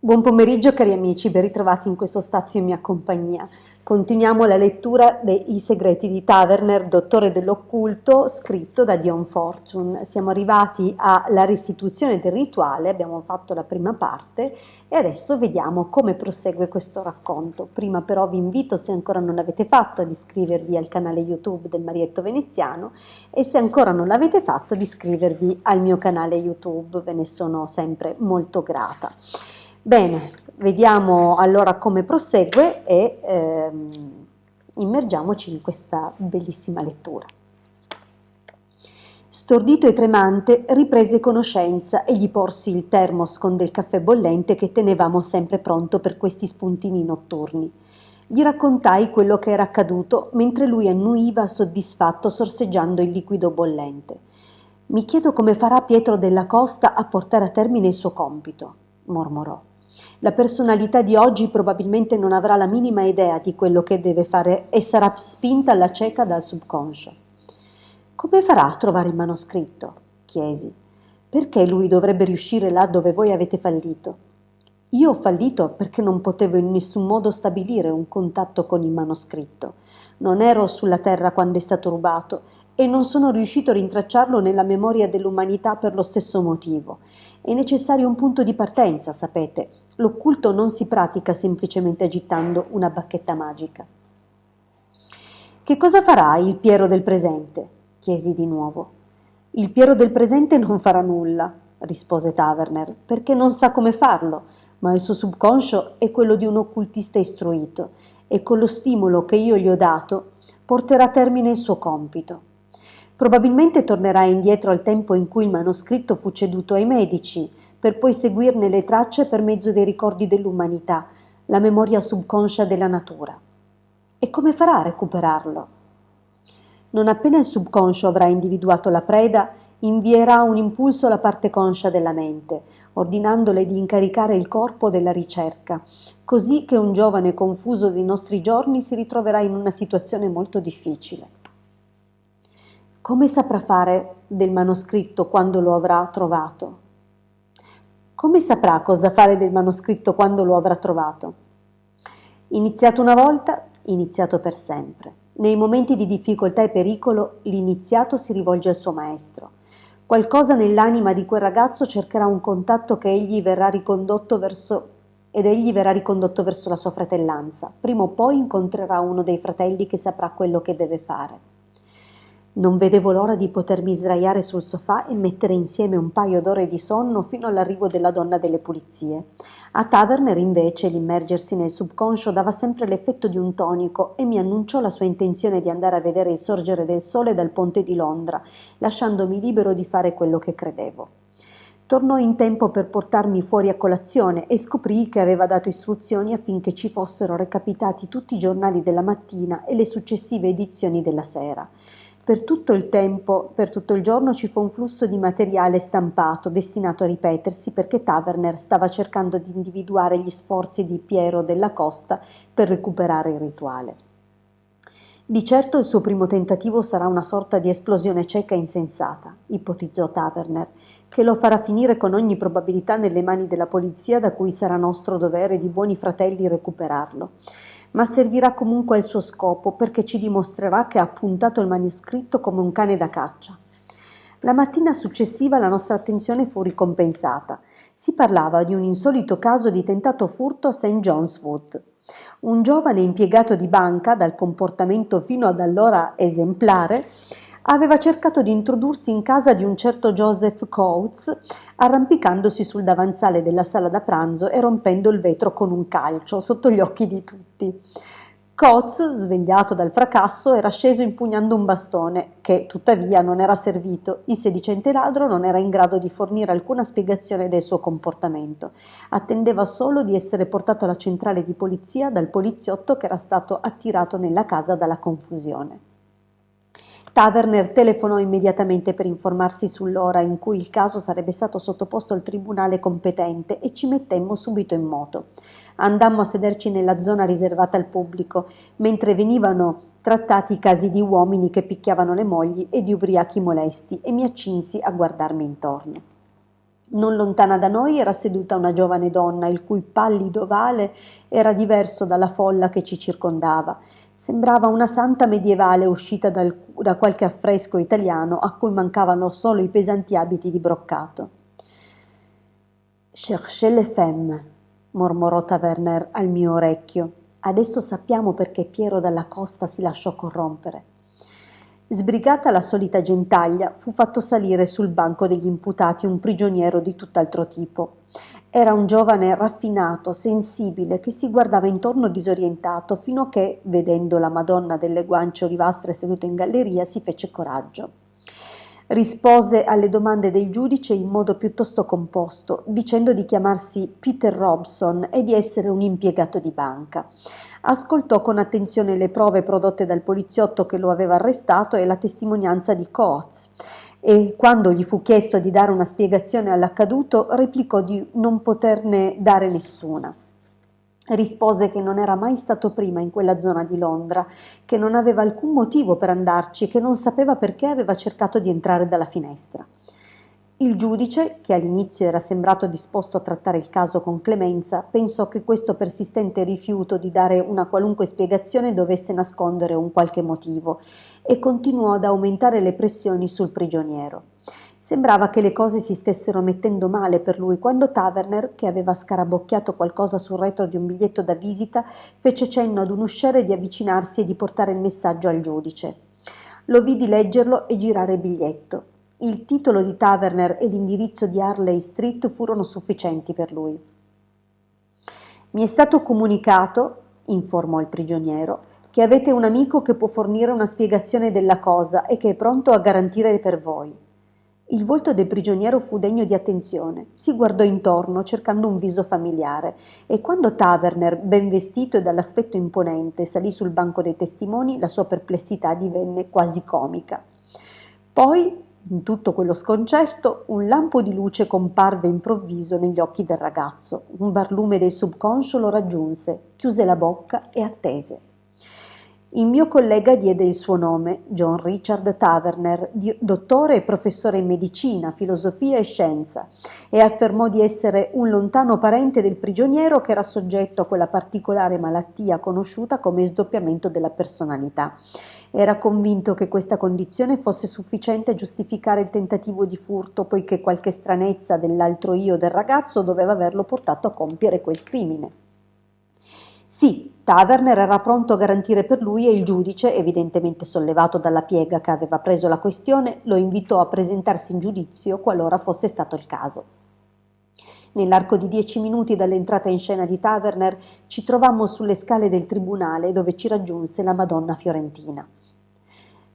Buon pomeriggio cari amici, ben ritrovati in questo spazio in mia compagnia. Continuiamo la lettura dei Segreti di Taverner, dottore dell'occulto, scritto da Dion Fortune. Siamo arrivati alla restituzione del rituale, abbiamo fatto la prima parte e adesso vediamo come prosegue questo racconto. Prima però vi invito, se ancora non l'avete fatto, ad iscrivervi al canale YouTube del Marietto Veneziano e se ancora non l'avete fatto, ad iscrivervi al mio canale YouTube, ve ne sono sempre molto grata. Bene, vediamo allora come prosegue e immergiamoci in questa bellissima lettura. Stordito e tremante riprese conoscenza e gli porsi il termos con del caffè bollente che tenevamo sempre pronto per questi spuntini notturni. Gli raccontai quello che era accaduto mentre lui annuiva soddisfatto sorseggiando il liquido bollente. Mi chiedo come farà Pietro della Costa a portare a termine il suo compito, mormorò. La personalità di oggi probabilmente non avrà la minima idea di quello che deve fare e sarà spinta alla cieca dal subconscio. Come farà a trovare il manoscritto? Chiesi. Perché lui dovrebbe riuscire là dove voi avete fallito? Io ho fallito perché non potevo in nessun modo stabilire un contatto con il manoscritto. Non ero sulla terra quando è stato rubato e non sono riuscito a rintracciarlo nella memoria dell'umanità per lo stesso motivo. È necessario un punto di partenza, sapete. L'occulto non si pratica semplicemente agitando una bacchetta magica. Che cosa farà il Piero del presente? Chiesi di nuovo. Il Piero del presente non farà nulla, rispose Taverner, perché non sa come farlo, ma il suo subconscio è quello di un occultista istruito e con lo stimolo che io gli ho dato porterà a termine il suo compito. Probabilmente tornerà indietro al tempo in cui il manoscritto fu ceduto ai medici, per poi seguirne le tracce per mezzo dei ricordi dell'umanità, la memoria subconscia della natura. E come farà a recuperarlo? Non appena il subconscio avrà individuato la preda, invierà un impulso alla parte conscia della mente, ordinandole di incaricare il corpo della ricerca, così che un giovane confuso dei nostri giorni si ritroverà in una situazione molto difficile. Come saprà fare del manoscritto quando lo avrà trovato? Come saprà cosa fare del manoscritto quando lo avrà trovato? Iniziato una volta, iniziato per sempre. Nei momenti di difficoltà e pericolo, l'iniziato si rivolge al suo maestro. Qualcosa nell'anima di quel ragazzo cercherà un contatto che egli verrà ricondotto verso la sua fratellanza. Prima o poi incontrerà uno dei fratelli che saprà quello che deve fare. Non vedevo l'ora di potermi sdraiare sul sofà e mettere insieme un paio d'ore di sonno fino all'arrivo della donna delle pulizie. A Taverner invece l'immergersi nel subconscio dava sempre l'effetto di un tonico e mi annunciò la sua intenzione di andare a vedere il sorgere del sole dal ponte di Londra, lasciandomi libero di fare quello che credevo. Tornò in tempo per portarmi fuori a colazione e scoprì che aveva dato istruzioni affinché ci fossero recapitati tutti i giornali della mattina e le successive edizioni della sera. Per tutto il giorno ci fu un flusso di materiale stampato destinato a ripetersi perché Taverner stava cercando di individuare gli sforzi di Piero della Costa per recuperare il rituale. Di certo il suo primo tentativo sarà una sorta di esplosione cieca e insensata, ipotizzò Taverner, che lo farà finire con ogni probabilità nelle mani della polizia da cui sarà nostro dovere di buoni fratelli recuperarlo. Ma servirà comunque al suo scopo perché ci dimostrerà che ha puntato il manoscritto come un cane da caccia. La mattina successiva la nostra attenzione fu ricompensata. Si parlava di un insolito caso di tentato furto a St. John's Wood. Un giovane impiegato di banca, dal comportamento fino ad allora esemplare, aveva cercato di introdursi in casa di un certo Joseph Coates, arrampicandosi sul davanzale della sala da pranzo e rompendo il vetro con un calcio sotto gli occhi di tutti. Coates, svegliato dal fracasso, era sceso impugnando un bastone, che tuttavia non era servito. Il sedicente ladro non era in grado di fornire alcuna spiegazione del suo comportamento. Attendeva solo di essere portato alla centrale di polizia dal poliziotto che era stato attirato nella casa dalla confusione. Taverner telefonò immediatamente per informarsi sull'ora in cui il caso sarebbe stato sottoposto al tribunale competente e ci mettemmo subito in moto. Andammo a sederci nella zona riservata al pubblico, mentre venivano trattati i casi di uomini che picchiavano le mogli e di ubriachi molesti, e mi accinsi a guardarmi intorno. Non lontana da noi era seduta una giovane donna, il cui pallido ovale era diverso dalla folla che ci circondava. Sembrava una santa medievale uscita da qualche affresco italiano a cui mancavano solo i pesanti abiti di broccato. Cherchez les femmes, mormorò Taverner al mio orecchio. Adesso sappiamo perché Piero dalla Costa si lasciò corrompere. Sbrigata la solita gentaglia, fu fatto salire sul banco degli imputati un prigioniero di tutt'altro tipo. Era un giovane raffinato, sensibile, che si guardava intorno disorientato, fino a che, vedendo la Madonna delle guance olivastre seduta in galleria, si fece coraggio. Rispose alle domande del giudice in modo piuttosto composto, dicendo di chiamarsi Peter Robson e di essere un impiegato di banca. Ascoltò con attenzione le prove prodotte dal poliziotto che lo aveva arrestato e la testimonianza di Coates, e quando gli fu chiesto di dare una spiegazione all'accaduto, replicò di non poterne dare nessuna. Rispose che non era mai stato prima in quella zona di Londra, che non aveva alcun motivo per andarci e che non sapeva perché aveva cercato di entrare dalla finestra. Il giudice, che all'inizio era sembrato disposto a trattare il caso con clemenza, pensò che questo persistente rifiuto di dare una qualunque spiegazione dovesse nascondere un qualche motivo e continuò ad aumentare le pressioni sul prigioniero. Sembrava che le cose si stessero mettendo male per lui quando Taverner, che aveva scarabocchiato qualcosa sul retro di un biglietto da visita, fece cenno ad un usciere di avvicinarsi e di portare il messaggio al giudice. Lo vidi leggerlo e girare il biglietto. Il titolo di Taverner e l'indirizzo di Harley Street furono sufficienti per lui. Mi è stato comunicato, informò il prigioniero, che avete un amico che può fornire una spiegazione della cosa e che è pronto a garantire per voi. Il volto del prigioniero fu degno di attenzione. Si guardò intorno cercando un viso familiare e quando Taverner, ben vestito e dall'aspetto imponente, salì sul banco dei testimoni, la sua perplessità divenne quasi comica. Poi, in tutto quello sconcerto, un lampo di luce comparve improvviso negli occhi del ragazzo. Un barlume del subconscio lo raggiunse, chiuse la bocca e attese. Il mio collega diede il suo nome, John Richard Taverner, dottore e professore in medicina, filosofia e scienza, e affermò di essere un lontano parente del prigioniero che era soggetto a quella particolare malattia conosciuta come sdoppiamento della personalità. Era convinto che questa condizione fosse sufficiente a giustificare il tentativo di furto, poiché qualche stranezza dell'altro io del ragazzo doveva averlo portato a compiere quel crimine. Sì, Taverner era pronto a garantire per lui e il giudice, evidentemente sollevato dalla piega che aveva preso la questione, lo invitò a presentarsi in giudizio qualora fosse stato il caso. Nell'arco di 10 minuti dall'entrata in scena di Taverner ci trovammo sulle scale del tribunale dove ci raggiunse la Madonna Fiorentina.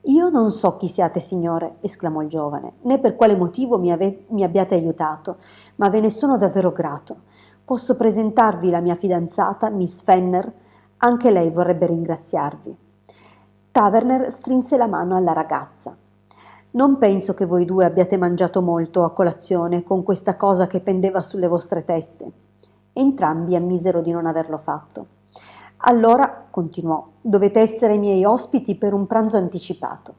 «Io non so chi siate, signore», esclamò il giovane, «né per quale motivo mi abbiate aiutato, ma ve ne sono davvero grato. Posso presentarvi la mia fidanzata, Miss Fenner? Anche lei vorrebbe ringraziarvi». Taverner strinse la mano alla ragazza. «Non penso che voi due abbiate mangiato molto a colazione con questa cosa che pendeva sulle vostre teste». Entrambi ammisero di non averlo fatto. «Allora», continuò, «dovete essere i miei ospiti per un pranzo anticipato».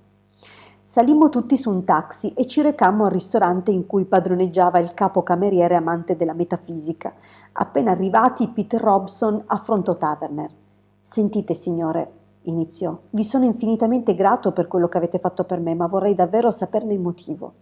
Salimmo tutti su un taxi e ci recammo al ristorante in cui padroneggiava il capo cameriere amante della metafisica. Appena arrivati, Peter Robson affrontò Taverner. «Sentite, signore», iniziò, «vi sono infinitamente grato per quello che avete fatto per me, ma vorrei davvero saperne il motivo».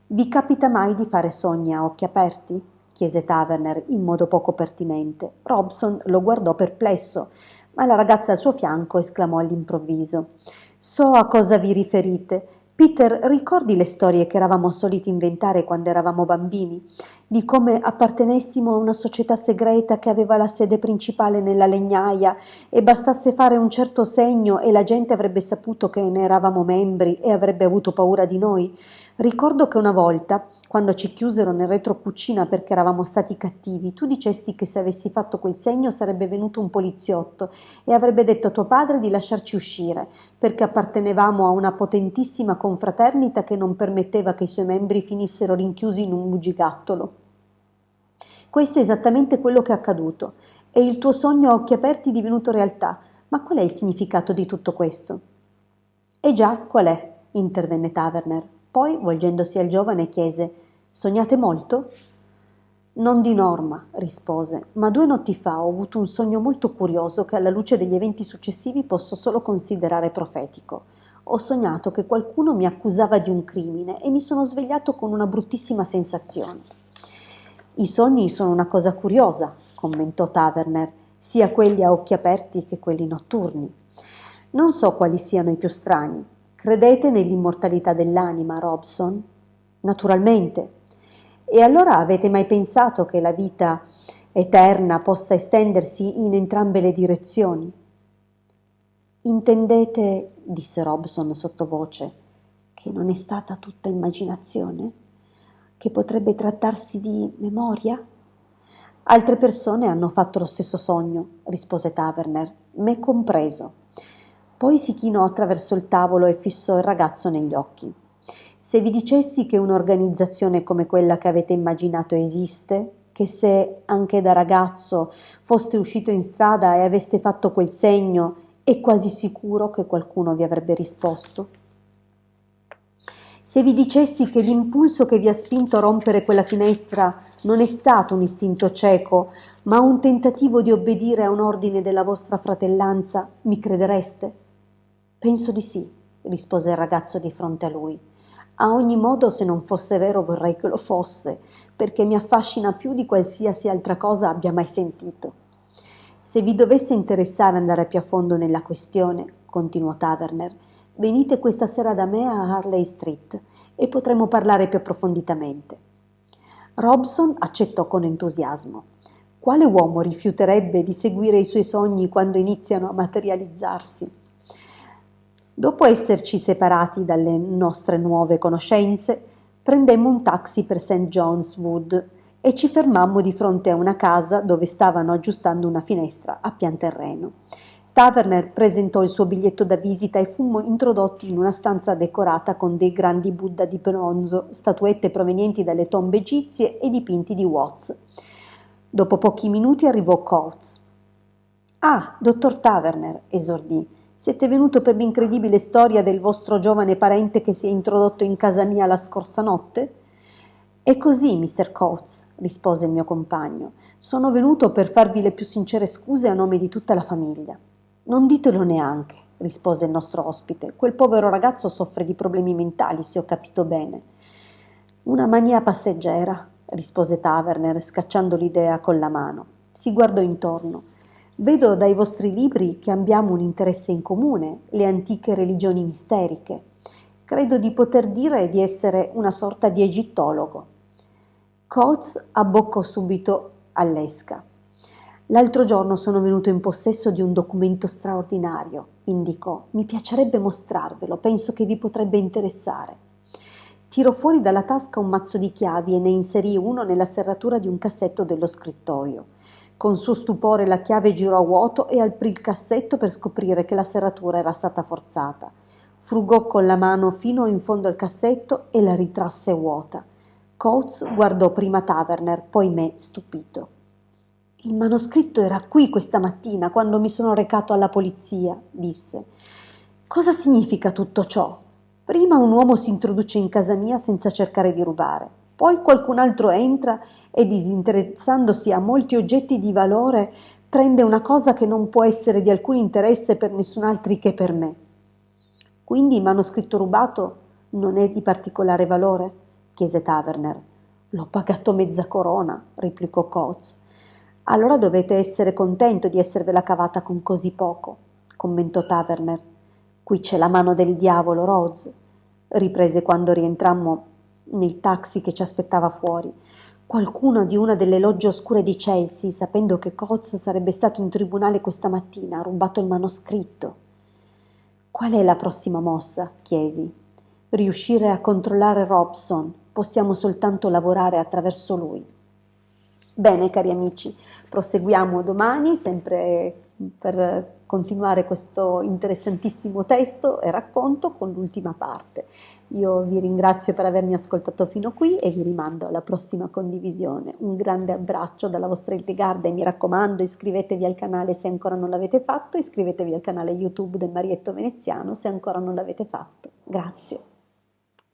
«Vi capita mai di fare sogni a occhi aperti?» chiese Taverner in modo poco pertinente. Robson lo guardò perplesso, ma la ragazza al suo fianco esclamò all'improvviso: «So a cosa vi riferite. Peter, ricordi le storie che eravamo soliti inventare quando eravamo bambini? Di come appartenessimo a una società segreta che aveva la sede principale nella legnaia e bastasse fare un certo segno e la gente avrebbe saputo che ne eravamo membri e avrebbe avuto paura di noi? Ricordo che una volta, quando ci chiusero nel retrocucina perché eravamo stati cattivi, tu dicesti che se avessi fatto quel segno sarebbe venuto un poliziotto e avrebbe detto a tuo padre di lasciarci uscire, perché appartenevamo a una potentissima confraternita che non permetteva che i suoi membri finissero rinchiusi in un bugigattolo. Questo è esattamente quello che è accaduto, e il tuo sogno a occhi aperti è divenuto realtà. Ma qual è il significato di tutto questo?» «Eh già, qual è?» intervenne Taverner. Poi, volgendosi al giovane, chiese: Sognate molto? Non di norma, rispose, ma 2 notti fa ho avuto un sogno molto curioso che alla luce degli eventi successivi posso solo considerare profetico. Ho sognato che qualcuno mi accusava di un crimine e mi sono svegliato con una bruttissima sensazione. I sogni sono una cosa curiosa, commentò Taverner, sia quelli a occhi aperti che quelli notturni. Non so quali siano i più strani. Credete nell'immortalità dell'anima, Robson? Naturalmente. E allora avete mai pensato che la vita eterna possa estendersi in entrambe le direzioni? Intendete, disse Robson sottovoce, che non è stata tutta immaginazione? Che potrebbe trattarsi di memoria? Altre persone hanno fatto lo stesso sogno, rispose Taverner, me compreso. Poi si chinò attraverso il tavolo e fissò il ragazzo negli occhi. Se vi dicessi che un'organizzazione come quella che avete immaginato esiste, che se anche da ragazzo foste uscito in strada e aveste fatto quel segno, è quasi sicuro che qualcuno vi avrebbe risposto? Se vi dicessi che l'impulso che vi ha spinto a rompere quella finestra non è stato un istinto cieco, ma un tentativo di obbedire a un ordine della vostra fratellanza, mi credereste? Penso di sì, rispose il ragazzo di fronte a lui. A ogni modo, se non fosse vero, vorrei che lo fosse, perché mi affascina più di qualsiasi altra cosa abbia mai sentito. Se vi dovesse interessare andare più a fondo nella questione, continuò Taverner, venite questa sera da me a Harley Street e potremo parlare più approfonditamente. Robson accettò con entusiasmo. Quale uomo rifiuterebbe di seguire i suoi sogni quando iniziano a materializzarsi? Dopo esserci separati dalle nostre nuove conoscenze, prendemmo un taxi per St. John's Wood e ci fermammo di fronte a una casa dove stavano aggiustando una finestra a pian terreno. Taverner presentò il suo biglietto da visita e fummo introdotti in una stanza decorata con dei grandi Buddha di bronzo, statuette provenienti dalle tombe egizie e dipinti di Watts. Dopo pochi minuti arrivò Coates. «Ah, dottor Taverner», esordì, «siete venuto per l'incredibile storia del vostro giovane parente che si è introdotto in casa mia la scorsa notte?» «È così, Mr. Coates», rispose il mio compagno. «Sono venuto per farvi le più sincere scuse a nome di tutta la famiglia». «Non ditelo neanche», rispose il nostro ospite. «Quel povero ragazzo soffre di problemi mentali, se ho capito bene». «Una mania passeggera», rispose Taverner, scacciando l'idea con la mano. Si guardò intorno. «Vedo dai vostri libri che abbiamo un interesse in comune, le antiche religioni misteriche. Credo di poter dire di essere una sorta di egittologo». Coates abboccò subito all'esca. «L'altro giorno sono venuto in possesso di un documento straordinario», indicò. «Mi piacerebbe mostrarvelo, penso che vi potrebbe interessare». Tirò fuori dalla tasca un mazzo di chiavi e ne inserì uno nella serratura di un cassetto dello scrittoio. Con suo stupore la chiave girò a vuoto e aprì il cassetto per scoprire che la serratura era stata forzata. Frugò con la mano fino in fondo al cassetto e la ritrasse vuota. Coates guardò prima Taverner, poi me, stupito. «Il manoscritto era qui questa mattina, quando mi sono recato alla polizia», disse. «Cosa significa tutto ciò? Prima un uomo si introduce in casa mia senza cercare di rubare, poi qualcun altro entra e, disinteressandosi a molti oggetti di valore, prende una cosa che non può essere di alcun interesse per nessun altro che per me. Quindi il manoscritto rubato non è di particolare valore?» chiese Taverner. «L'ho pagato mezza corona», replicò Coates. «Allora dovete essere contento di esservela cavata con così poco», commentò Taverner. «Qui c'è la mano del diavolo, Rhodes», riprese quando rientrammo nel taxi che ci aspettava fuori. «Qualcuno di una delle logge oscure di Chelsea, sapendo che Coates sarebbe stato in tribunale questa mattina, ha rubato il manoscritto». «Qual è la prossima mossa?» chiesi. «Riuscire a controllare Robson. Possiamo soltanto lavorare attraverso lui». Bene, cari amici, proseguiamo domani, sempre per continuare questo interessantissimo testo e racconto con l'ultima parte. Io vi ringrazio per avermi ascoltato fino qui e vi rimando alla prossima condivisione. Un grande abbraccio dalla vostra Hildegarda e mi raccomando iscrivetevi al canale se ancora non l'avete fatto, iscrivetevi al canale YouTube del Marietto Veneziano se ancora non l'avete fatto. Grazie.